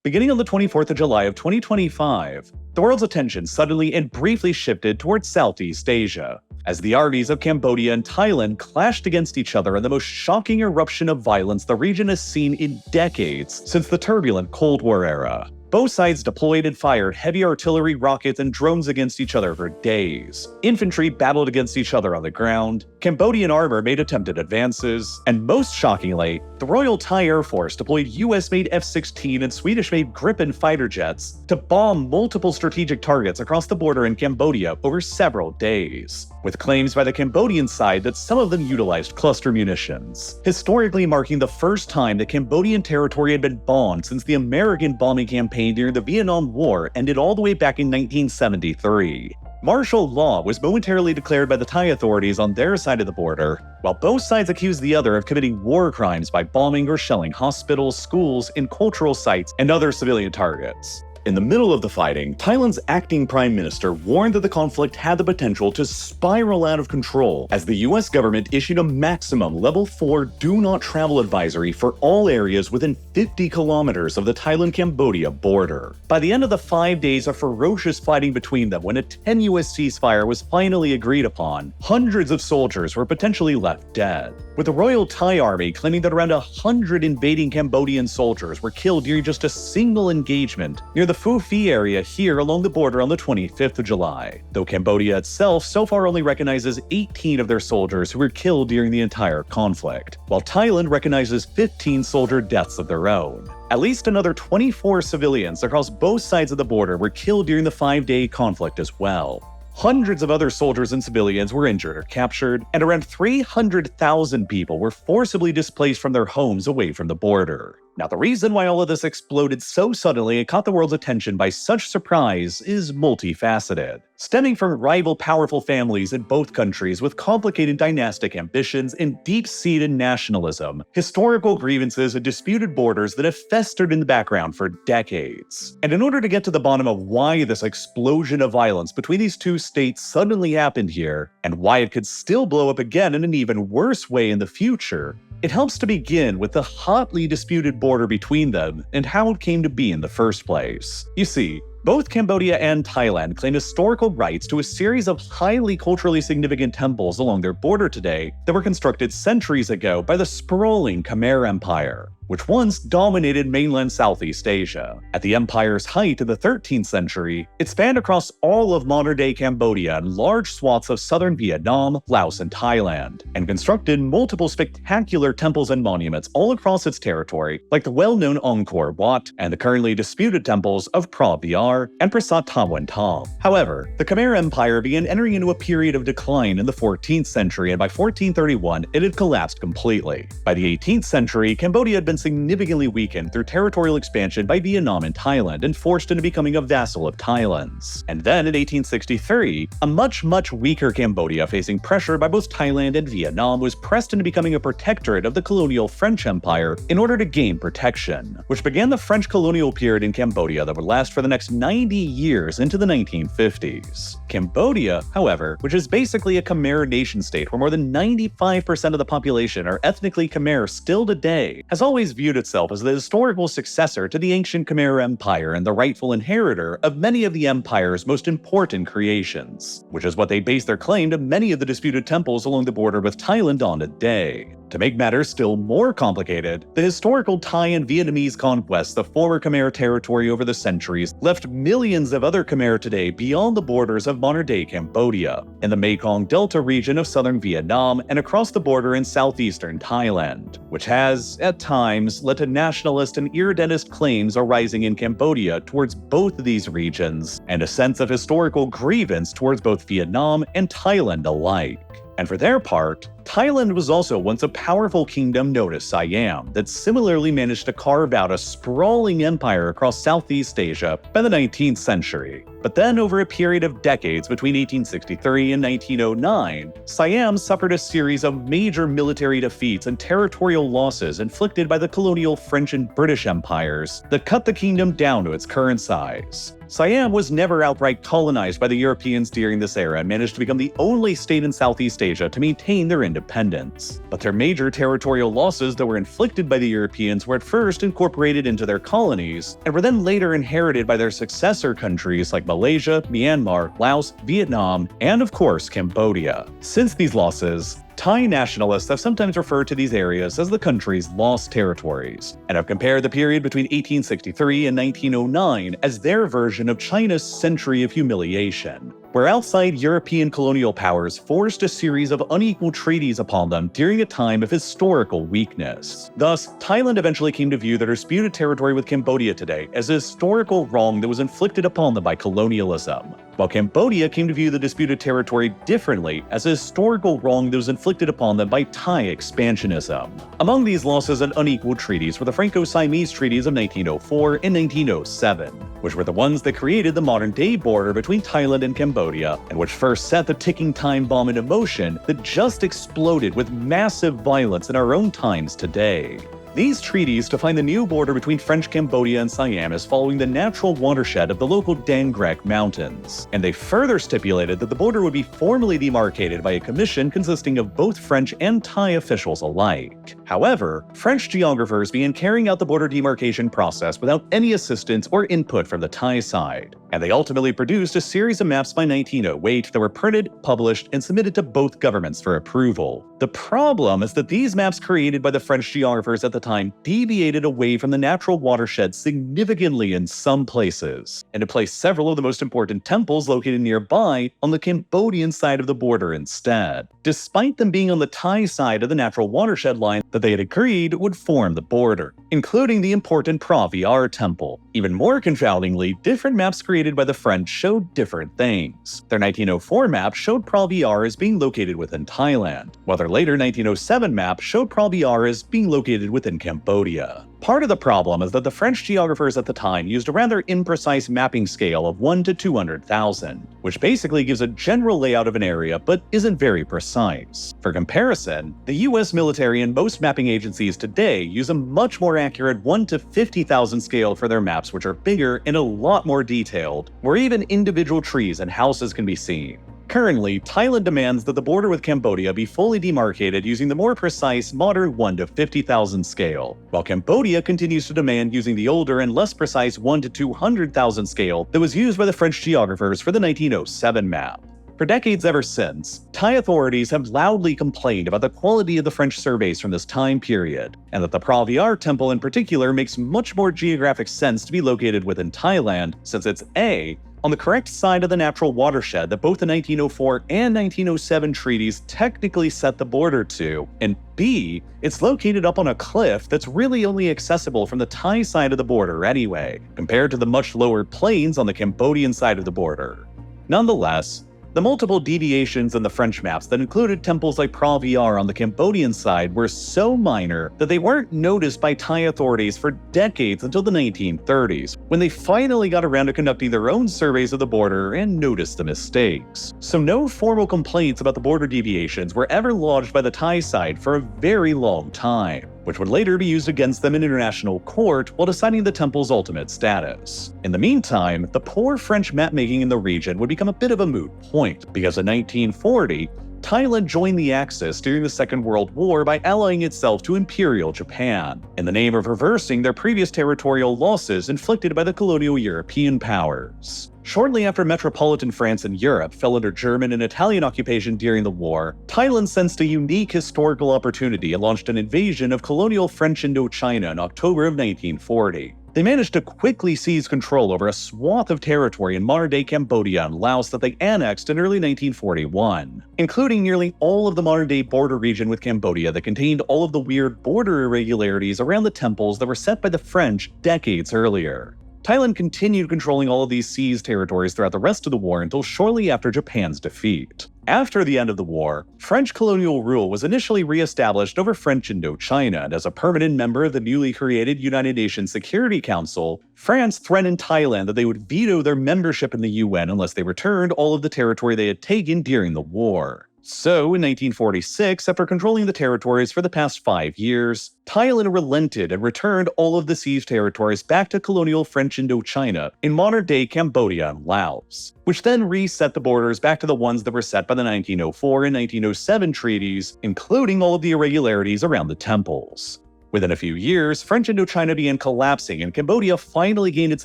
Beginning on the 24th of July of 2025, the world's attention suddenly and briefly shifted towards Southeast Asia, as the armies of Cambodia and Thailand clashed against each other in the most shocking eruption of violence the region has seen in decades since the turbulent Cold War era. Both sides deployed and fired heavy artillery, rockets, and drones against each other for days. Infantry battled against each other on the ground, Cambodian armor made attempted advances, and most shockingly, the Royal Thai Air Force deployed US-made F-16 and Swedish-made Gripen fighter jets to bomb multiple strategic targets across the border in Cambodia over several days, with claims by the Cambodian side that some of them utilized cluster munitions, historically marking the first time that Cambodian territory had been bombed since the American bombing campaign during the Vietnam War ended all the way back in 1973. Martial law was momentarily declared by the Thai authorities on their side of the border, while both sides accused the other of committing war crimes by bombing or shelling hospitals, schools, and cultural sites and other civilian targets. In the middle of the fighting, Thailand's acting prime minister warned that the conflict had the potential to spiral out of control as the US government issued a maximum level 4 do not travel advisory for all areas within 50 kilometers of the Thailand-Cambodia border. By the end of the 5 days of ferocious fighting between them, when a tenuous ceasefire was finally agreed upon, hundreds of soldiers were potentially left dead, with the Royal Thai Army claiming that around 100 invading Cambodian soldiers were killed during just a single engagement near the Phu Phi area here along the border on the 25th of July, though Cambodia itself so far only recognizes 18 of their soldiers who were killed during the entire conflict, while Thailand recognizes 15 soldier deaths of their own. At least another 24 civilians across both sides of the border were killed during the 5-day conflict as well. Hundreds of other soldiers and civilians were injured or captured, and around 300,000 people were forcibly displaced from their homes away from the border. Now, the reason why all of this exploded so suddenly and caught the world's attention by such surprise is multifaceted, stemming from rival powerful families in both countries with complicated dynastic ambitions and deep-seated nationalism, historical grievances, and disputed borders that have festered in the background for decades. And in order to get to the bottom of why this explosion of violence between these two states suddenly happened here, and why it could still blow up again in an even worse way in the future, it helps to begin with the hotly disputed border between them and how it came to be in the first place. You see, both Cambodia and Thailand claim historical rights to a series of highly culturally significant temples along their border today that were constructed centuries ago by the sprawling Khmer Empire, which once dominated mainland Southeast Asia. At the empire's height in the 13th century, it spanned across all of modern-day Cambodia and large swaths of southern Vietnam, Laos, and Thailand, and constructed multiple spectacular temples and monuments all across its territory, like the well-known Angkor Wat and the currently disputed temples of Phra Viar and Prasat Thamwan Thom. However, the Khmer Empire began entering into a period of decline in the 14th century, and by 1431, it had collapsed completely. By the 18th century, Cambodia had been significantly weakened through territorial expansion by Vietnam and Thailand and forced into becoming a vassal of Thailand's. And then in 1863, a much weaker Cambodia facing pressure by both Thailand and Vietnam was pressed into becoming a protectorate of the colonial French Empire in order to gain protection, which began the French colonial period in Cambodia that would last for the next 90 years into the 1950s. Cambodia, however, which is basically a Khmer nation-state where more than 95% of the population are ethnically Khmer still today, has always viewed itself as the historical successor to the ancient Khmer Empire and the rightful inheritor of many of the empire's most important creations, which is what they base their claim to many of the disputed temples along the border with Thailand on today. To make matters still more complicated, the historical Thai and Vietnamese conquests of former Khmer territory over the centuries left millions of other Khmer today beyond the borders of modern-day Cambodia, in the Mekong Delta region of southern Vietnam, and across the border in southeastern Thailand, which has, at times, led to nationalist and irredentist claims arising in Cambodia towards both of these regions, and a sense of historical grievance towards both Vietnam and Thailand alike. And for their part, Thailand was also once a powerful kingdom known as Siam that similarly managed to carve out a sprawling empire across Southeast Asia by the 19th century. But then, over a period of decades between 1863 and 1909, Siam suffered a series of major military defeats and territorial losses inflicted by the colonial French and British empires that cut the kingdom down to its current size. Siam was never outright colonized by the Europeans during this era and managed to become the only state in Southeast Asia to maintain their independence. independence. But their major territorial losses that were inflicted by the Europeans were at first incorporated into their colonies, and were then later inherited by their successor countries like Malaysia, Myanmar, Laos, Vietnam, and of course Cambodia. Since these losses, Thai nationalists have sometimes referred to these areas as the country's lost territories, and have compared the period between 1863 and 1909 as their version of China's century of humiliation, where outside European colonial powers forced a series of unequal treaties upon them during a time of historical weakness. Thus, Thailand eventually came to view their disputed territory with Cambodia today as a historical wrong that was inflicted upon them by colonialism, while Cambodia came to view the disputed territory differently as a historical wrong that was inflicted upon them by Thai expansionism. Among these losses and unequal treaties were the Franco-Siamese treaties of 1904 and 1907, which were the ones that created the modern-day border between Thailand and Cambodia, and which first set the ticking time bomb into motion that just exploded with massive violence in our own times today. These treaties define the new border between French Cambodia and Siam as following the natural watershed of the local Dangrek Mountains, and they further stipulated that the border would be formally demarcated by a commission consisting of both French and Thai officials alike. However, French geographers began carrying out the border demarcation process without any assistance or input from the Thai side, and they ultimately produced a series of maps by 1908 that were printed, published, and submitted to both governments for approval. The problem is that these maps created by the French geographers at the time deviated away from the natural watershed significantly in some places, and it placed several of the most important temples located nearby on the Cambodian side of the border instead, despite them being on the Thai side of the natural watershed line that they had agreed would form the border, including the important Phra Vihear temple. Even more confoundingly, different maps created by the French showed different things. Their 1904 map showed Phra Vihear as being located within Thailand, while their later 1907 map showed Phra Vihear as being located within Cambodia. Part of the problem is that the French geographers at the time used a rather imprecise mapping scale of 1 to 200,000, which basically gives a general layout of an area but isn't very precise. For comparison, the US military and most mapping agencies today use a much more accurate 1 to 50,000 scale for their maps, which are bigger and a lot more detailed, where even individual trees and houses can be seen. Currently, Thailand demands that the border with Cambodia be fully demarcated using the more precise modern 1 to 50,000 scale, while Cambodia continues to demand using the older and less precise 1 to 200,000 scale that was used by the French geographers for the 1907 map. For decades ever since, Thai authorities have loudly complained about the quality of the French surveys from this time period, and that the Phra Vihear temple in particular makes much more geographic sense to be located within Thailand, since it's A, on the correct side of the natural watershed that both the 1904 and 1907 treaties technically set the border to, and B, it's located up on a cliff that's really only accessible from the Thai side of the border anyway, compared to the much lower plains on the Cambodian side of the border. Nonetheless, the multiple deviations in the French maps that included temples like Phra Vihear on the Cambodian side were so minor that they weren't noticed by Thai authorities for decades until the 1930s, when they finally got around to conducting their own surveys of the border and noticed the mistakes. So no formal complaints about the border deviations were ever lodged by the Thai side for a very long time, which would later be used against them in international court while deciding the temple's ultimate status. In the meantime, the poor French mapmaking in the region would become a bit of a moot point, because in 1940, Thailand joined the Axis during the Second World War by allying itself to Imperial Japan, in the name of reversing their previous territorial losses inflicted by the colonial European powers. Shortly after metropolitan France and Europe fell under German and Italian occupation during the war, Thailand sensed a unique historical opportunity and launched an invasion of colonial French Indochina in October of 1940. They managed to quickly seize control over a swath of territory in modern-day Cambodia and Laos that they annexed in early 1941, including nearly all of the modern-day border region with Cambodia that contained all of the weird border irregularities around the temples that were set by the French decades earlier. Thailand continued controlling all of these seized territories throughout the rest of the war until shortly after Japan's defeat. After the end of the war, French colonial rule was initially re-established over French Indochina, and as a permanent member of the newly created United Nations Security Council, France threatened Thailand that they would veto their membership in the UN unless they returned all of the territory they had taken during the war. So, in 1946, after controlling the territories for the past 5 years, Thailand relented and returned all of the seized territories back to colonial French Indochina in modern-day Cambodia and Laos, which then reset the borders back to the ones that were set by the 1904 and 1907 treaties, including all of the irregularities around the temples. Within a few years, French Indochina began collapsing and Cambodia finally gained its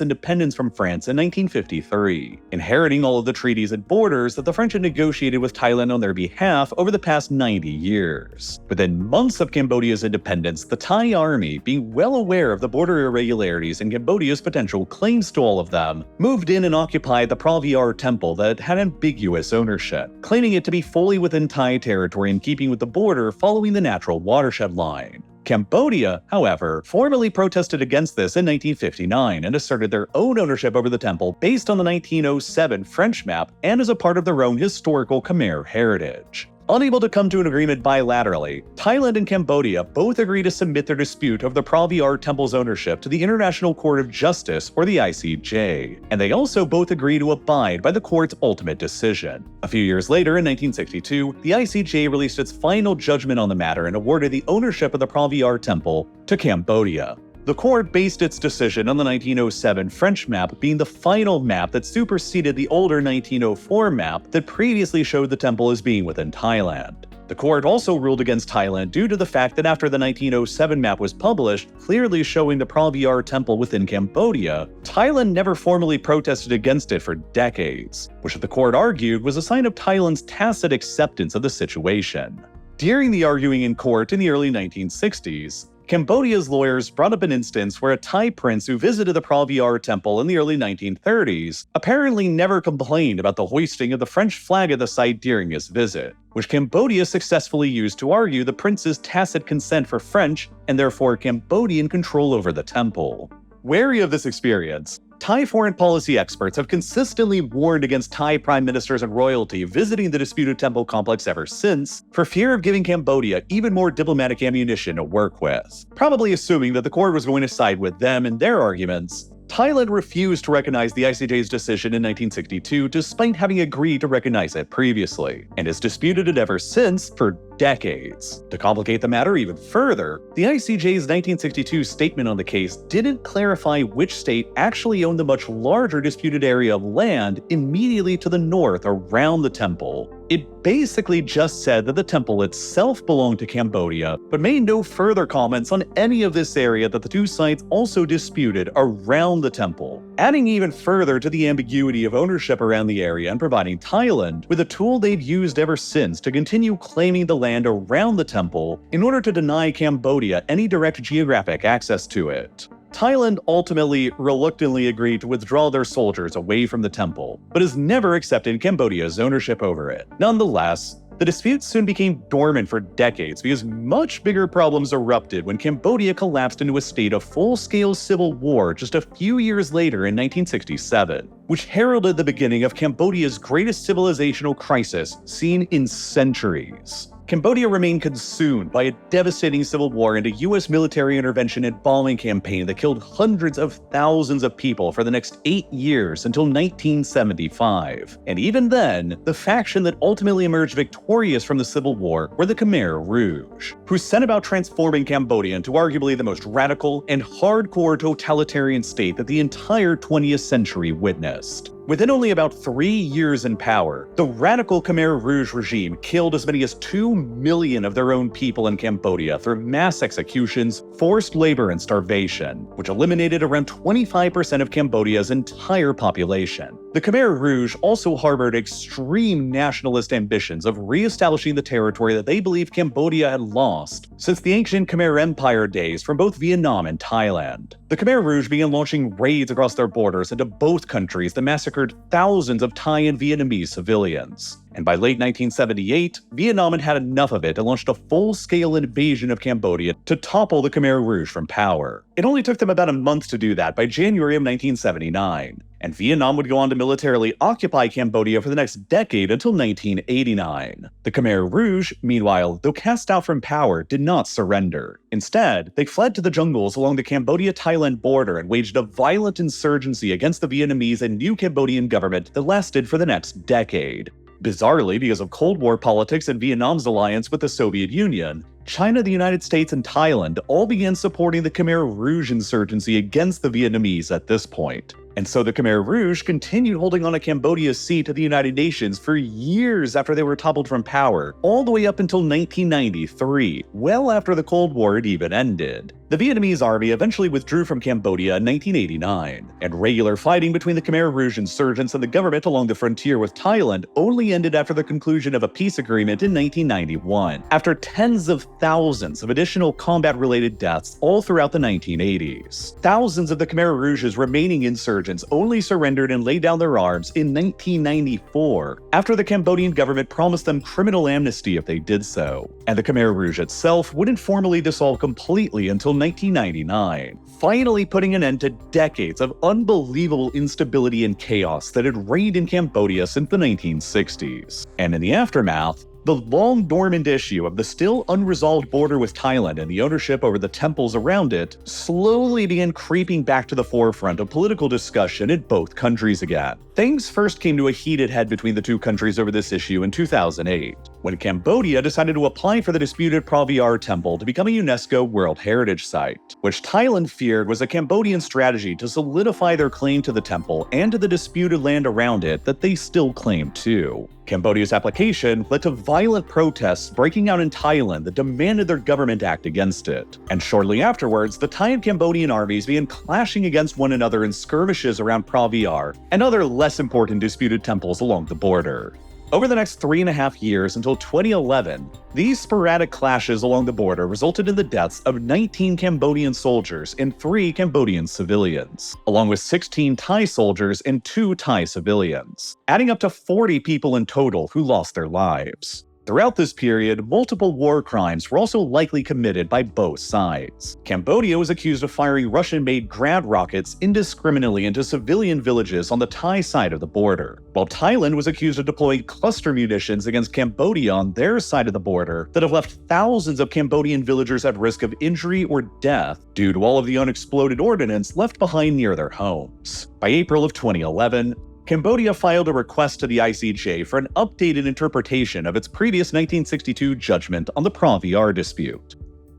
independence from France in 1953, inheriting all of the treaties and borders that the French had negotiated with Thailand on their behalf over the past 90 years. Within months of Cambodia's independence, the Thai army, being well aware of the border irregularities and Cambodia's potential claims to all of them, moved in and occupied the Praviar temple that had ambiguous ownership, claiming it to be fully within Thai territory in keeping with the border following the natural watershed line. Cambodia, however, formally protested against this in 1959 and asserted their own ownership over the temple based on the 1907 French map and as a part of their own historical Khmer heritage. Unable to come to an agreement bilaterally, Thailand and Cambodia both agreed to submit their dispute over the Praviar temple's ownership to the International Court of Justice, or the ICJ, and they also both agreed to abide by the court's ultimate decision. A few years later, in 1962, the ICJ released its final judgment on the matter and awarded the ownership of the Praviar temple to Cambodia. The court based its decision on the 1907 French map being the final map that superseded the older 1904 map that previously showed the temple as being within Thailand. The court also ruled against Thailand due to the fact that after the 1907 map was published, clearly showing the Praviar temple within Cambodia, Thailand never formally protested against it for decades, which the court argued was a sign of Thailand's tacit acceptance of the situation. During the arguing in court in the early 1960s, Cambodia's lawyers brought up an instance where a Thai prince who visited the Praviar temple in the early 1930s apparently never complained about the hoisting of the French flag at the site during his visit, which Cambodia successfully used to argue the prince's tacit consent for French and therefore Cambodian control over the temple. Wary of this experience, Thai foreign policy experts have consistently warned against Thai prime ministers and royalty visiting the disputed temple complex ever since, for fear of giving Cambodia even more diplomatic ammunition to work with. Probably assuming that the court was going to side with them in their arguments, Thailand refused to recognize the ICJ's decision in 1962 despite having agreed to recognize it previously, and has disputed it ever since for decades. To complicate the matter even further, the ICJ's 1962 statement on the case didn't clarify which state actually owned the much larger disputed area of land immediately to the north around the temple. It basically just said that the temple itself belonged to Cambodia, but made no further comments on any of this area that the two sides also disputed around the temple, adding even further to the ambiguity of ownership around the area and providing Thailand with a tool they've used ever since to continue claiming the land around the temple in order to deny Cambodia any direct geographic access to it. Thailand ultimately reluctantly agreed to withdraw their soldiers away from the temple, but has never accepted Cambodia's ownership over it. Nonetheless, the dispute soon became dormant for decades because much bigger problems erupted when Cambodia collapsed into a state of full-scale civil war just a few years later in 1967, which heralded the beginning of Cambodia's greatest civilizational crisis seen in centuries. Cambodia remained consumed by a devastating civil war and a US military intervention and bombing campaign that killed hundreds of thousands of people for the next 8 years until 1975. And even then, the faction that ultimately emerged victorious from the civil war were the Khmer Rouge, who set about transforming Cambodia into arguably the most radical and hardcore totalitarian state that the entire 20th century witnessed. Within only about 3 years in power, the radical Khmer Rouge regime killed as many as 2 million of their own people in Cambodia through mass executions, forced labor, and starvation, which eliminated around 25% of Cambodia's entire population. The Khmer Rouge also harbored extreme nationalist ambitions of re-establishing the territory that they believed Cambodia had lost since the ancient Khmer Empire days from both Vietnam and Thailand. The Khmer Rouge began launching raids across their borders into both countries that massacred thousands of Thai and Vietnamese civilians. And by late 1978, Vietnam had had enough of it and launched a full-scale invasion of Cambodia to topple the Khmer Rouge from power. It only took them about a month to do that by January of 1979. And Vietnam would go on to militarily occupy Cambodia for the next decade until 1989. The Khmer Rouge, meanwhile, though cast out from power, did not surrender. Instead, they fled to the jungles along the Cambodia-Thailand border and waged a violent insurgency against the Vietnamese and new Cambodian government that lasted for the next decade. Bizarrely, because of Cold War politics and Vietnam's alliance with the Soviet Union, China, the United States, and Thailand all began supporting the Khmer Rouge insurgency against the Vietnamese at this point. And so the Khmer Rouge continued holding on to Cambodia's seat at the United Nations for years after they were toppled from power, all the way up until 1993, well after the Cold War had even ended. The Vietnamese army eventually withdrew from Cambodia in 1989, and regular fighting between the Khmer Rouge insurgents and the government along the frontier with Thailand only ended after the conclusion of a peace agreement in 1991, after tens of thousands of additional combat-related deaths all throughout the 1980s. Thousands of the Khmer Rouge's remaining insurgents only surrendered and laid down their arms in 1994, after the Cambodian government promised them criminal amnesty if they did so. And the Khmer Rouge itself wouldn't formally dissolve completely until 1999, finally putting an end to decades of unbelievable instability and chaos that had reigned in Cambodia since the 1960s. And in the aftermath, the long-dormant issue of the still unresolved border with Thailand and the ownership over the temples around it slowly began creeping back to the forefront of political discussion in both countries again. Things first came to a heated head between the two countries over this issue in 2008, when Cambodia decided to apply for the disputed Praviar Temple to become a UNESCO World Heritage Site, which Thailand feared was a Cambodian strategy to solidify their claim to the temple and to the disputed land around it that they still claim too. Cambodia's application led to violent protests breaking out in Thailand that demanded their government act against it. And shortly afterwards, the Thai and Cambodian armies began clashing against one another in skirmishes around Praviar and other less important disputed temples along the border. Over the next 3.5 years until 2011, these sporadic clashes along the border resulted in the deaths of 19 Cambodian soldiers and 3 Cambodian civilians, along with 16 Thai soldiers and 2 Thai civilians, adding up to 40 people in total who lost their lives. Throughout this period, multiple war crimes were also likely committed by both sides. Cambodia was accused of firing Russian-made Grad rockets indiscriminately into civilian villages on the Thai side of the border, while Thailand was accused of deploying cluster munitions against Cambodia on their side of the border that have left thousands of Cambodian villagers at risk of injury or death due to all of the unexploded ordnance left behind near their homes. By April of 2011, Cambodia filed a request to the ICJ for an updated interpretation of its previous 1962 judgment on the Praviar dispute.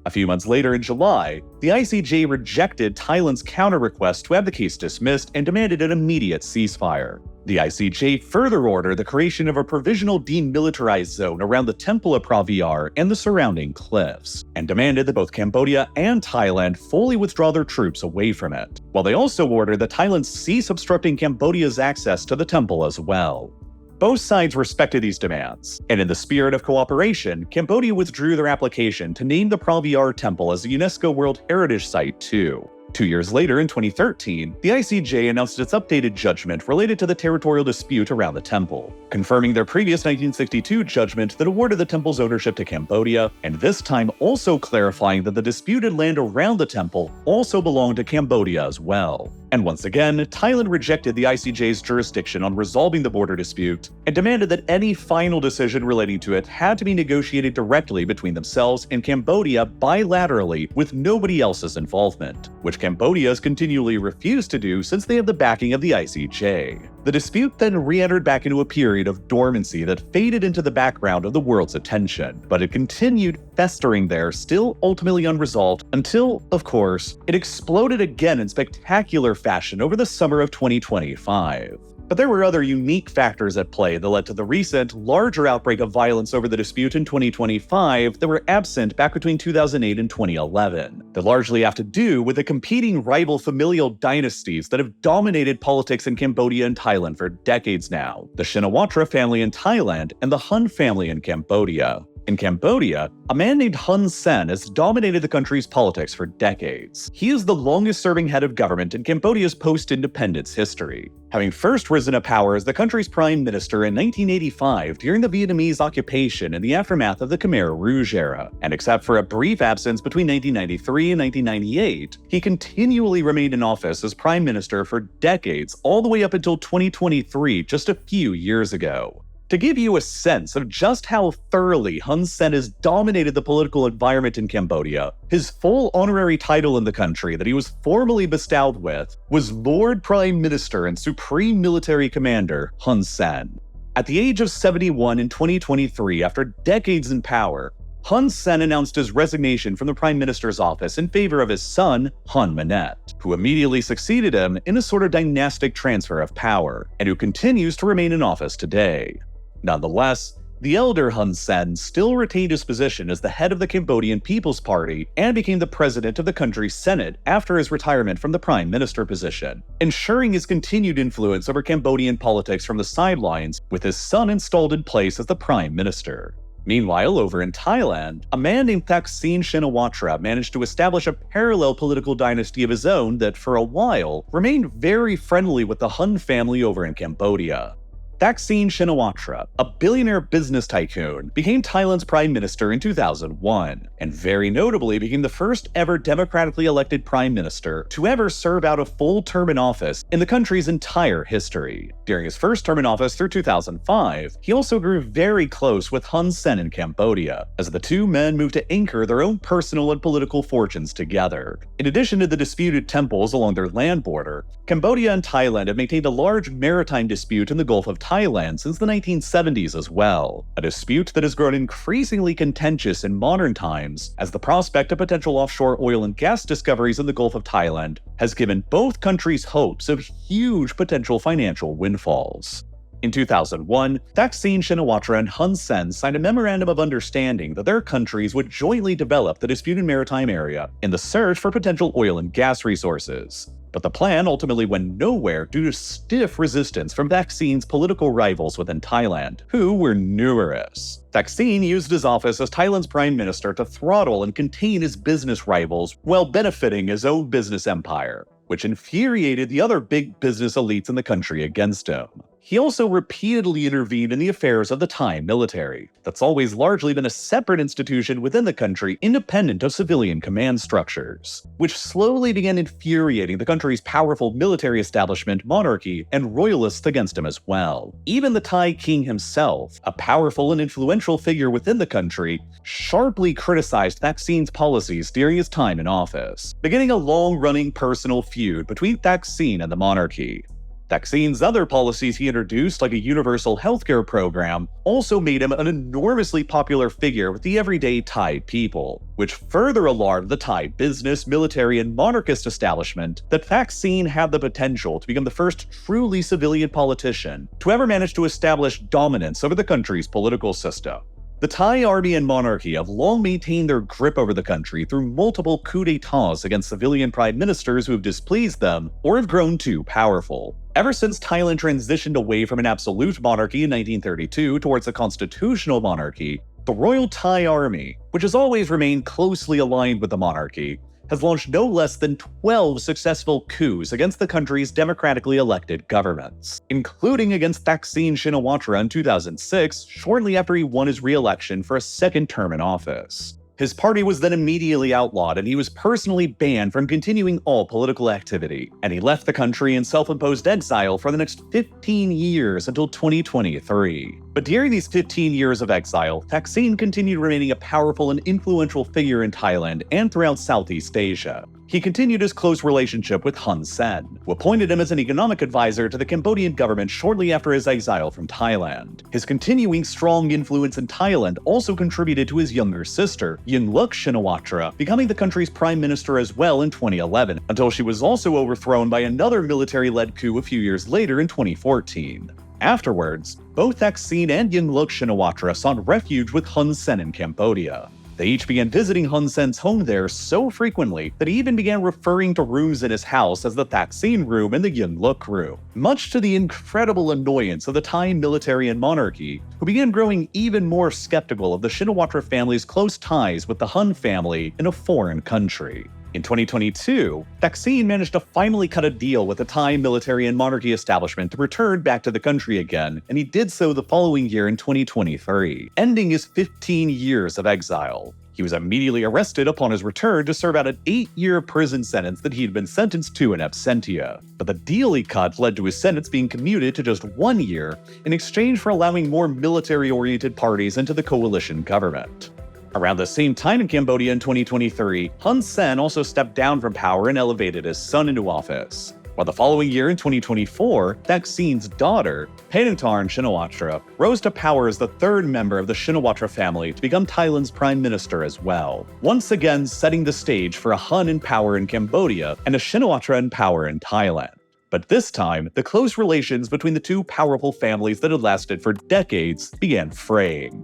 A few months later in July, the ICJ rejected Thailand's counter-request to have the case dismissed and demanded an immediate ceasefire. The ICJ further ordered the creation of a provisional demilitarized zone around the Temple of Praviar and the surrounding cliffs, and demanded that both Cambodia and Thailand fully withdraw their troops away from it, while they also ordered that Thailand cease obstructing Cambodia's access to the temple as well. Both sides respected these demands, and in the spirit of cooperation, Cambodia withdrew their application to name the Praviar Temple as a UNESCO World Heritage Site too. 2 years later, in 2013, the ICJ announced its updated judgment related to the territorial dispute around the temple, confirming their previous 1962 judgment that awarded the temple's ownership to Cambodia, and this time also clarifying that the disputed land around the temple also belonged to Cambodia as well. And once again, Thailand rejected the ICJ's jurisdiction on resolving the border dispute and demanded that any final decision relating to it had to be negotiated directly between themselves and Cambodia bilaterally with nobody else's involvement, which Cambodia has continually refused to do since they have the backing of the ICJ. The dispute then re-entered back into a period of dormancy that faded into the background of the world's attention, but it continued festering there, still ultimately unresolved, until, of course, it exploded again in spectacular fashion over the summer of 2025. But there were other unique factors at play that led to the recent, larger outbreak of violence over the dispute in 2025 that were absent back between 2008 and 2011, that largely have to do with the competing rival familial dynasties that have dominated politics in Cambodia and Thailand for decades now: the Shinawatra family in Thailand and the Hun family in Cambodia. In Cambodia, a man named Hun Sen has dominated the country's politics for decades. He is the longest-serving head of government in Cambodia's post-independence history, having first risen to power as the country's prime minister in 1985 during the Vietnamese occupation in the aftermath of the Khmer Rouge era. And except for a brief absence between 1993 and 1998, he continually remained in office as prime minister for decades, all the way up until 2023, just a few years ago. To give you a sense of just how thoroughly Hun Sen has dominated the political environment in Cambodia, his full honorary title in the country that he was formally bestowed with was Lord Prime Minister and Supreme Military Commander Hun Sen. At the age of 71 in 2023, after decades in power, Hun Sen announced his resignation from the Prime Minister's office in favor of his son, Hun Manet, who immediately succeeded him in a sort of dynastic transfer of power, and who continues to remain in office today. Nonetheless, the elder Hun Sen still retained his position as the head of the Cambodian People's Party and became the president of the country's Senate after his retirement from the Prime Minister position, ensuring his continued influence over Cambodian politics from the sidelines, with his son installed in place as the Prime Minister. Meanwhile, over in Thailand, a man named Thaksin Shinawatra managed to establish a parallel political dynasty of his own that, for a while, remained very friendly with the Hun family over in Cambodia. Thaksin Shinawatra, a billionaire business tycoon, became Thailand's prime minister in 2001, and very notably became the first ever democratically elected prime minister to ever serve out a full term in office in the country's entire history. During his first term in office through 2005, he also grew very close with Hun Sen in Cambodia, as the two men moved to anchor their own personal and political fortunes together. In addition to the disputed temples along their land border, Cambodia and Thailand have maintained a large maritime dispute in the Gulf of Thailand since the 1970s as well, a dispute that has grown increasingly contentious in modern times as the prospect of potential offshore oil and gas discoveries in the Gulf of Thailand has given both countries hopes of huge potential financial windfalls. In 2001, Thaksin Shinawatra and Hun Sen signed a memorandum of understanding that their countries would jointly develop the disputed maritime area in the search for potential oil and gas resources. But the plan ultimately went nowhere due to stiff resistance from Thaksin's political rivals within Thailand, who were numerous. Thaksin used his office as Thailand's prime minister to throttle and contain his business rivals while benefiting his own business empire, which infuriated the other big business elites in the country against him. He also repeatedly intervened in the affairs of the Thai military, that's always largely been a separate institution within the country independent of civilian command structures, which slowly began infuriating the country's powerful military establishment, monarchy, and royalists against him as well. Even the Thai king himself, a powerful and influential figure within the country, sharply criticized Thaksin's policies during his time in office, beginning a long-running personal feud between Thaksin and the monarchy. Thaksin's other policies he introduced, like a universal healthcare program, also made him an enormously popular figure with the everyday Thai people, which further alarmed the Thai business, military, and monarchist establishment that Thaksin had the potential to become the first truly civilian politician to ever manage to establish dominance over the country's political system. The Thai army and monarchy have long maintained their grip over the country through multiple coups d'etats against civilian prime ministers who have displeased them or have grown too powerful. Ever since Thailand transitioned away from an absolute monarchy in 1932 towards a constitutional monarchy, the Royal Thai Army, which has always remained closely aligned with the monarchy, has launched no less than 12 successful coups against the country's democratically elected governments, including against Thaksin Shinawatra in 2006, shortly after he won his re-election for a second term in office. His party was then immediately outlawed, and he was personally banned from continuing all political activity, and he left the country in self-imposed exile for the next 15 years until 2023. But during these 15 years of exile, Thaksin continued remaining a powerful and influential figure in Thailand and throughout Southeast Asia. He continued his close relationship with Hun Sen, who appointed him as an economic advisor to the Cambodian government shortly after his exile from Thailand. His continuing strong influence in Thailand also contributed to his younger sister, Yingluck Shinawatra, becoming the country's prime minister as well in 2011, until she was also overthrown by another military-led coup a few years later in 2014. Afterwards, both Thaksin and Yingluck Shinawatra sought refuge with Hun Sen in Cambodia. They each began visiting Hun Sen's home there so frequently that he even began referring to rooms in his house as the Thaksin room and the Yingluck room, much to the incredible annoyance of the Thai military and monarchy, who began growing even more skeptical of the Shinawatra family's close ties with the Hun family in a foreign country. In 2022, Thaksin managed to finally cut a deal with the Thai military and monarchy establishment to return back to the country again, and he did so the following year in 2023, ending his 15 years of exile. He was immediately arrested upon his return to serve out an 8-year prison sentence that he had been sentenced to in absentia. But the deal he cut led to his sentence being commuted to just 1 year in exchange for allowing more military-oriented parties into the coalition government. Around the same time in Cambodia in 2023, Hun Sen also stepped down from power and elevated his son into office. While the following year in 2024, Thaksin's daughter, Paetongtarn Shinawatra, rose to power as the third member of the Shinawatra family to become Thailand's prime minister as well, once again setting the stage for a Hun in power in Cambodia and a Shinawatra in power in Thailand. But this time, the close relations between the two powerful families that had lasted for decades began fraying.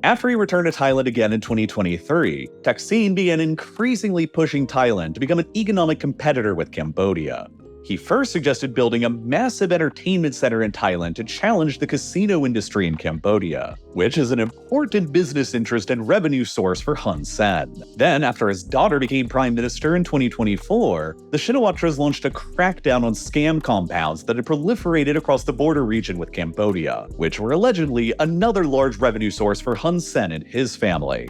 After he returned to Thailand again in 2023, Thaksin began increasingly pushing Thailand to become an economic competitor with Cambodia. He first suggested building a massive entertainment center in Thailand to challenge the casino industry in Cambodia, which is an important business interest and revenue source for Hun Sen. Then, after his daughter became prime minister in 2024, the Shinawatras launched a crackdown on scam compounds that had proliferated across the border region with Cambodia, which were allegedly another large revenue source for Hun Sen and his family.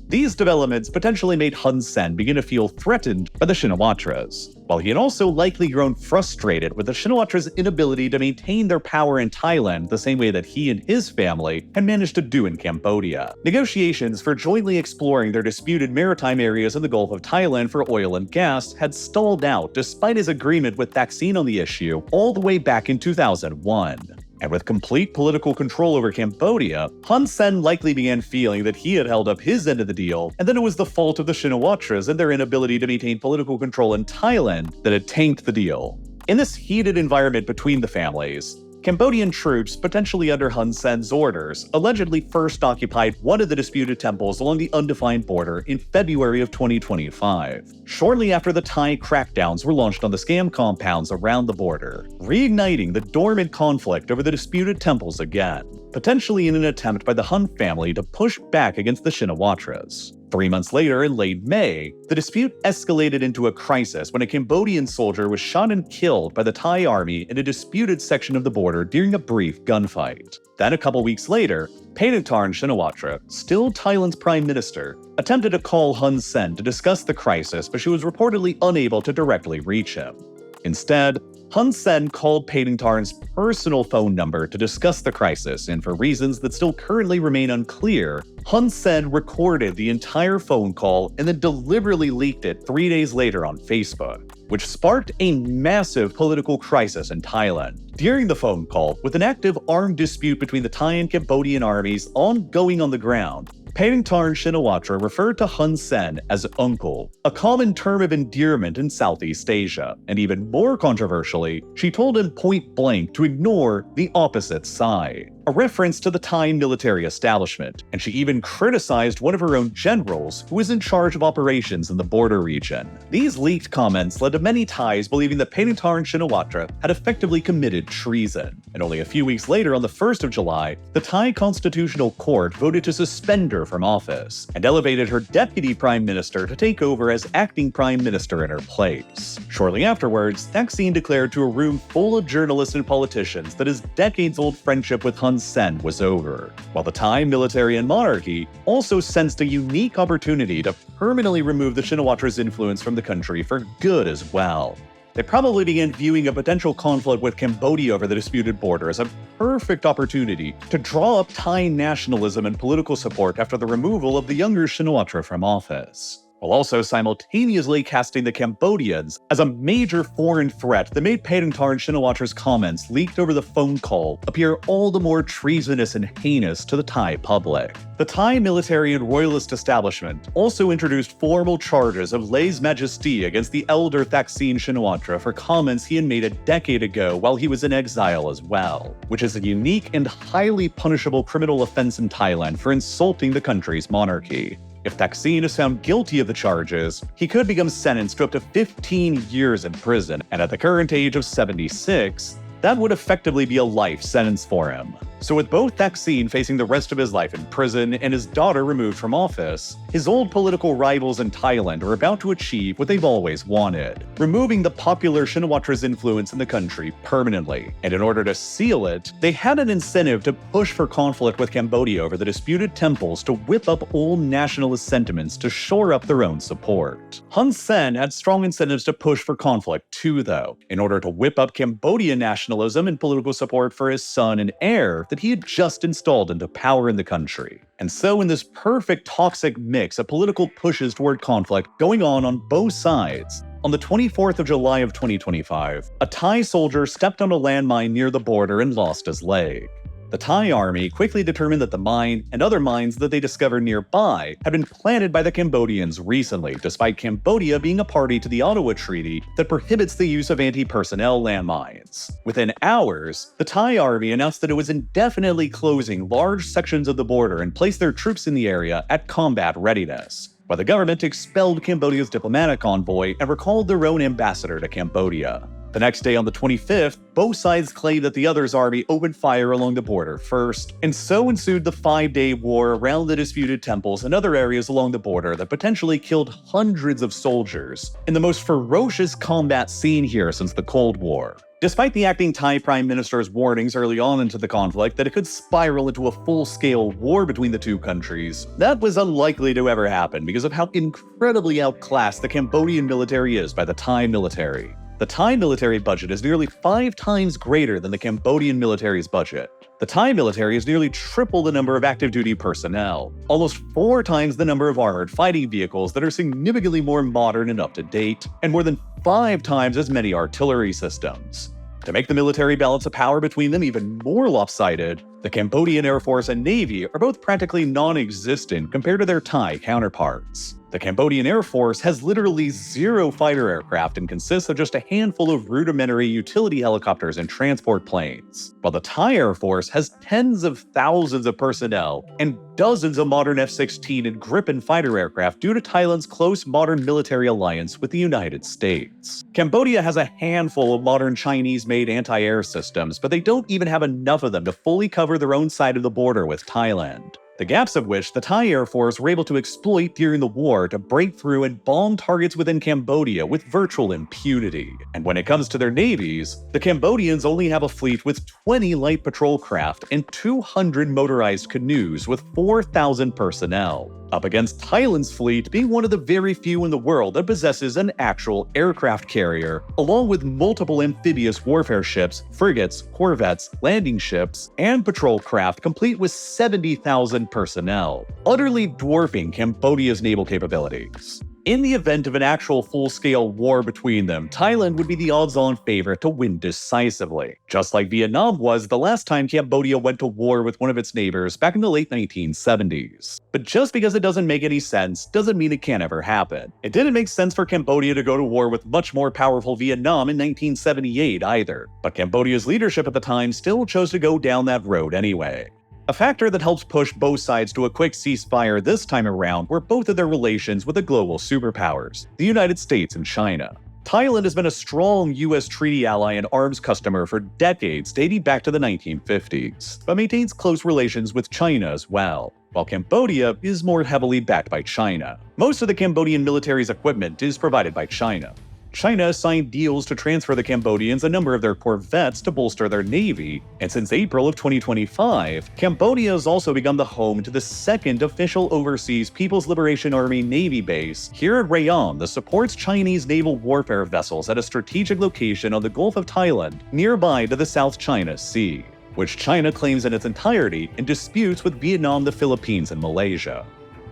These developments potentially made Hun Sen begin to feel threatened by the Shinawatras, while he had also likely grown frustrated with the Shinawatras' inability to maintain their power in Thailand the same way that he and his family had managed to do in Cambodia. Negotiations for jointly exploring their disputed maritime areas in the Gulf of Thailand for oil and gas had stalled out despite his agreement with Thaksin on the issue all the way back in 2001. And with complete political control over Cambodia, Hun Sen likely began feeling that he had held up his end of the deal, and that it was the fault of the Shinawatras and their inability to maintain political control in Thailand that had tanked the deal. In this heated environment between the families, Cambodian troops, potentially under Hun Sen's orders, allegedly first occupied one of the disputed temples along the undefined border in February of 2025, shortly after the Thai crackdowns were launched on the scam compounds around the border, reigniting the dormant conflict over the disputed temples again, potentially in an attempt by the Hun family to push back against the Shinawatras. 3 months later, in late May, the dispute escalated into a crisis when a Cambodian soldier was shot and killed by the Thai army in a disputed section of the border during a brief gunfight. Then a couple weeks later, Paetongtarn Shinawatra, still Thailand's prime minister, attempted to call Hun Sen to discuss the crisis, but she was reportedly unable to directly reach him. Instead, Hun Sen called Paetongtarn's personal phone number to discuss the crisis, and for reasons that still currently remain unclear, Hun Sen recorded the entire phone call and then deliberately leaked it 3 days later on Facebook, which sparked a massive political crisis in Thailand. During the phone call, with an active armed dispute between the Thai and Cambodian armies ongoing on the ground, Paetongtarn Shinawatra referred to Hun Sen as uncle, a common term of endearment in Southeast Asia, and even more controversially, she told him point blank to ignore the opposite side, a reference to the Thai military establishment, and she even criticized one of her own generals who was in charge of operations in the border region. These leaked comments led to many Thais believing that Paetongtarn Shinawatra had effectively committed treason, and only a few weeks later, on the 1st of July, the Thai Constitutional Court voted to suspend her from office and elevated her deputy prime minister to take over as acting prime minister in her place. Shortly afterwards, Thaksin declared to a room full of journalists and politicians that his decades-old friendship with Hun Sen was over, while the Thai military and monarchy also sensed a unique opportunity to permanently remove the Shinawatras' influence from the country for good as well. They probably began viewing a potential conflict with Cambodia over the disputed border as a perfect opportunity to draw up Thai nationalism and political support after the removal of the younger Shinawatra from office, while also simultaneously casting the Cambodians as a major foreign threat that made Paetongtarn Shinawatra's comments leaked over the phone call appear all the more treasonous and heinous to the Thai public. The Thai military and royalist establishment also introduced formal charges of lèse-majesté against the elder Thaksin Shinawatra for comments he had made a decade ago while he was in exile as well, which is a unique and highly punishable criminal offense in Thailand for insulting the country's monarchy. If Thaksin is found guilty of the charges, he could become sentenced to up to 15 years in prison, and at the current age of 76, that would effectively be a life sentence for him. So with both Thaksin facing the rest of his life in prison and his daughter removed from office, his old political rivals in Thailand are about to achieve what they've always wanted, removing the popular Shinawatra's influence in the country permanently. And in order to seal it, they had an incentive to push for conflict with Cambodia over the disputed temples to whip up old nationalist sentiments to shore up their own support. Hun Sen had strong incentives to push for conflict too, though, in order to whip up Cambodian nationalism and political support for his son and heir that he had just installed into power in the country. And so in this perfect toxic mix of political pushes toward conflict going on both sides, On the 24th of July of 2025, a Thai soldier stepped on a landmine near the border and lost his leg. The Thai army quickly determined that the mine and other mines that they discovered nearby had been planted by the Cambodians recently, despite Cambodia being a party to the Ottawa Treaty that prohibits the use of anti-personnel landmines. Within hours, the Thai army announced that it was indefinitely closing large sections of the border and placed their troops in the area at combat readiness, while the government expelled Cambodia's diplomatic envoy and recalled their own ambassador to Cambodia. The next day, on the 25th, both sides claimed that the other's army opened fire along the border first, and so ensued the 5-day war around the disputed temples and other areas along the border that potentially killed hundreds of soldiers, in the most ferocious combat seen here since the Cold War. Despite the acting Thai Prime Minister's warnings early on into the conflict that it could spiral into a full-scale war between the two countries, that was unlikely to ever happen because of how incredibly outclassed the Cambodian military is by the Thai military. The Thai military budget is nearly 5 times greater than the Cambodian military's budget. The Thai military is nearly triple the number of active duty personnel, almost 4 times the number of armored fighting vehicles that are significantly more modern and up to date, and more than 5 times as many artillery systems. To make the military balance of power between them even more lopsided, the Cambodian Air Force and Navy are both practically non-existent compared to their Thai counterparts. The Cambodian Air Force has literally 0 fighter aircraft and consists of just a handful of rudimentary utility helicopters and transport planes, while the Thai Air Force has tens of thousands of personnel and dozens of modern F-16 and Gripen fighter aircraft due to Thailand's close modern military alliance with the United States. Cambodia has a handful of modern Chinese-made anti-air systems, but they don't even have enough of them to fully cover their own side of the border with Thailand, the gaps of which the Thai Air Force were able to exploit during the war to break through and bomb targets within Cambodia with virtual impunity. And when it comes to their navies, the Cambodians only have a fleet with 20 light patrol craft and 200 motorized canoes with 4,000 personnel, up against Thailand's fleet being one of the very few in the world that possesses an actual aircraft carrier, along with multiple amphibious warfare ships, frigates, corvettes, landing ships, and patrol craft complete with 70,000 personnel, utterly dwarfing Cambodia's naval capabilities. In the event of an actual full-scale war between them, Thailand would be the odds-on favorite to win decisively, just like Vietnam was the last time Cambodia went to war with one of its neighbors back in the late 1970s. But just because it doesn't make any sense doesn't mean it can't ever happen. It didn't make sense for Cambodia to go to war with much more powerful Vietnam in 1978 either, but Cambodia's leadership at the time still chose to go down that road anyway. A factor that helps push both sides to a quick ceasefire this time around were both of their relations with the global superpowers, the United States and China. Thailand has been a strong US treaty ally and arms customer for decades dating back to the 1950s, but maintains close relations with China as well, while Cambodia is more heavily backed by China. Most of the Cambodian military's equipment is provided by China. China signed deals to transfer the Cambodians a number of their corvettes to bolster their navy, and since April of 2025, Cambodia has also become the home to the second official overseas People's Liberation Army Navy base here at Rayong that supports Chinese naval warfare vessels at a strategic location on the Gulf of Thailand, nearby to the South China Sea, which China claims in its entirety in disputes with Vietnam, the Philippines, and Malaysia.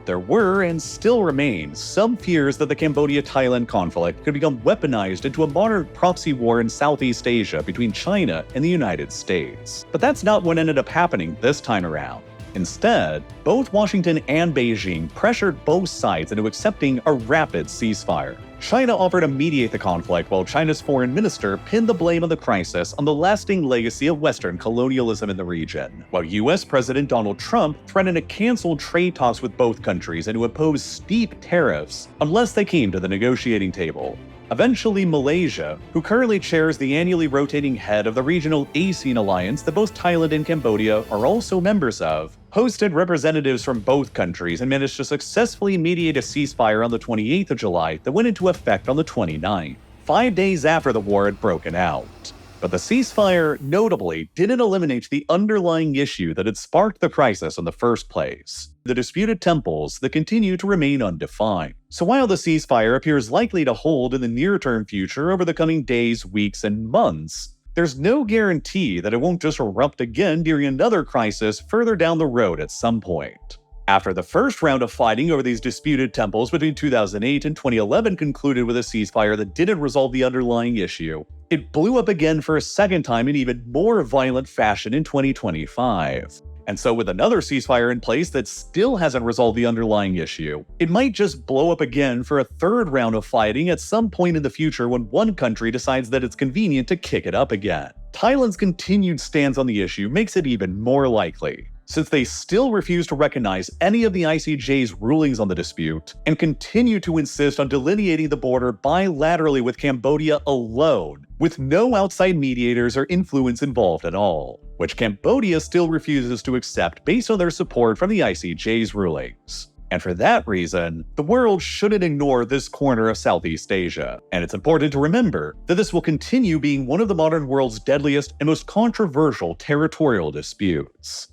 There were, and still remain, some fears that the Cambodia-Thailand conflict could become weaponized into a modern proxy war in Southeast Asia between China and the United States. But that's not what ended up happening this time around. Instead, both Washington and Beijing pressured both sides into accepting a rapid ceasefire. China offered to mediate the conflict while China's foreign minister pinned the blame of the crisis on the lasting legacy of Western colonialism in the region, while US President Donald Trump threatened to cancel trade talks with both countries and to impose steep tariffs unless they came to the negotiating table. Eventually, Malaysia, who currently chairs the annually rotating head of the regional ASEAN alliance that both Thailand and Cambodia are also members of, hosted representatives from both countries and managed to successfully mediate a ceasefire on the 28th of July that went into effect on the 29th, 5 days after the war had broken out. But the ceasefire, notably, didn't eliminate the underlying issue that had sparked the crisis in the first place: the disputed temples that continue to remain undefined. So while the ceasefire appears likely to hold in the near-term future over the coming days, weeks, and months, there's no guarantee that it won't just erupt again during another crisis further down the road at some point. After the first round of fighting over these disputed temples between 2008 and 2011 concluded with a ceasefire that didn't resolve the underlying issue, it blew up again for a second time in even more violent fashion in 2025. And so with another ceasefire in place that still hasn't resolved the underlying issue, it might just blow up again for a third round of fighting at some point in the future when one country decides that it's convenient to kick it up again. Thailand's continued stance on the issue makes it even more likely, since they still refuse to recognize any of the ICJ's rulings on the dispute and continue to insist on delineating the border bilaterally with Cambodia alone, with no outside mediators or influence involved at all, which Cambodia still refuses to accept based on their support from the ICJ's rulings. And for that reason, the world shouldn't ignore this corner of Southeast Asia. And it's important to remember that this will continue being one of the modern world's deadliest and most controversial territorial disputes.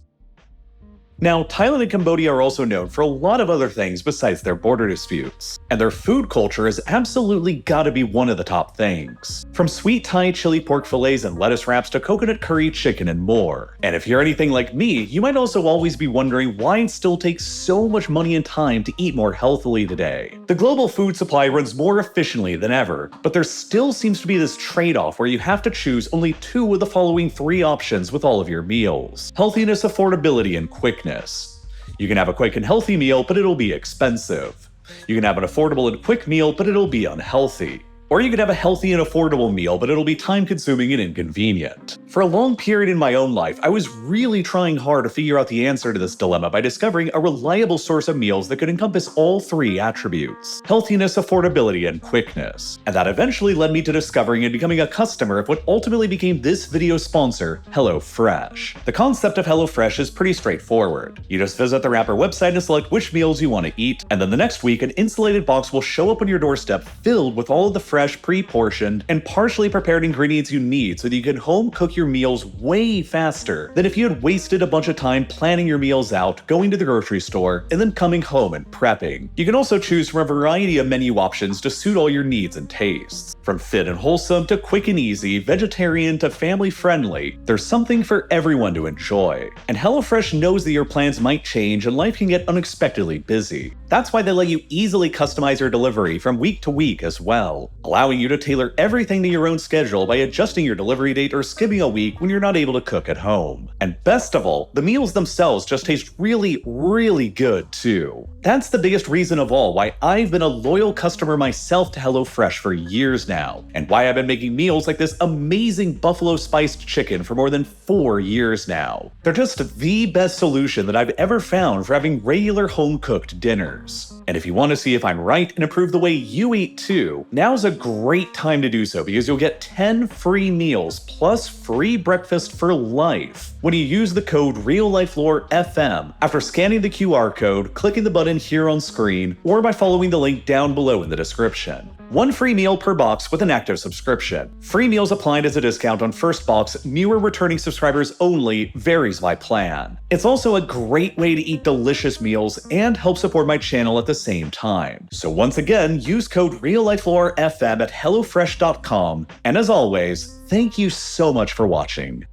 Now, Thailand and Cambodia are also known for a lot of other things besides their border disputes, and their food culture has absolutely gotta be one of the top things. From sweet Thai chili pork fillets and lettuce wraps to coconut curry chicken and more. And if you're anything like me, you might also always be wondering why it still takes so much money and time to eat more healthily today. The global food supply runs more efficiently than ever, but there still seems to be this trade-off where you have to choose only two of the following three options with all of your meals: healthiness, affordability, and quickness. You can have a quick and healthy meal, but it'll be expensive. You can have an affordable and quick meal, but it'll be unhealthy. Or you could have a healthy and affordable meal, but it'll be time-consuming and inconvenient. For a long period in my own life, I was really trying hard to figure out the answer to this dilemma by discovering a reliable source of meals that could encompass all three attributes: healthiness, affordability, and quickness. And that eventually led me to discovering and becoming a customer of what ultimately became this video's sponsor, HelloFresh. The concept of HelloFresh is pretty straightforward. You just visit the Wrapper website and select which meals you want to eat, and then the next week an insulated box will show up on your doorstep filled with all of the fresh, pre-portioned, and partially prepared ingredients you need so that you can home cook your meals way faster than if you had wasted a bunch of time planning your meals out, going to the grocery store, and then coming home and prepping. You can also choose from a variety of menu options to suit all your needs and tastes. From fit and wholesome to quick and easy, vegetarian to family friendly, there's something for everyone to enjoy. And HelloFresh knows that your plans might change and life can get unexpectedly busy. That's why they let you easily customize your delivery from week to week as well, allowing you to tailor everything to your own schedule by adjusting your delivery date or skipping a week when you're not able to cook at home. And best of all, the meals themselves just taste really, really good too. That's the biggest reason of all why I've been a loyal customer myself to HelloFresh for years now, and why I've been making meals like this amazing buffalo spiced chicken for more than 4 years now. They're just the best solution that I've ever found for having regular home-cooked dinners. And if you want to see if I'm right and improve the way you eat too, now's a great time to do so because you'll get 10 free meals plus free breakfast for life when you use the code RealLifeLoreFM after scanning the QR code, clicking the button here on screen, or by following the link down below in the description. 1 free meal per box with an active subscription. Free meals applied as a discount on first box, newer returning subscribers only, varies by plan. It's also a great way to eat delicious meals and help support my channel at the same time. So once again, use code RealLifeLoreFM at HelloFresh.com, and as always, thank you so much for watching.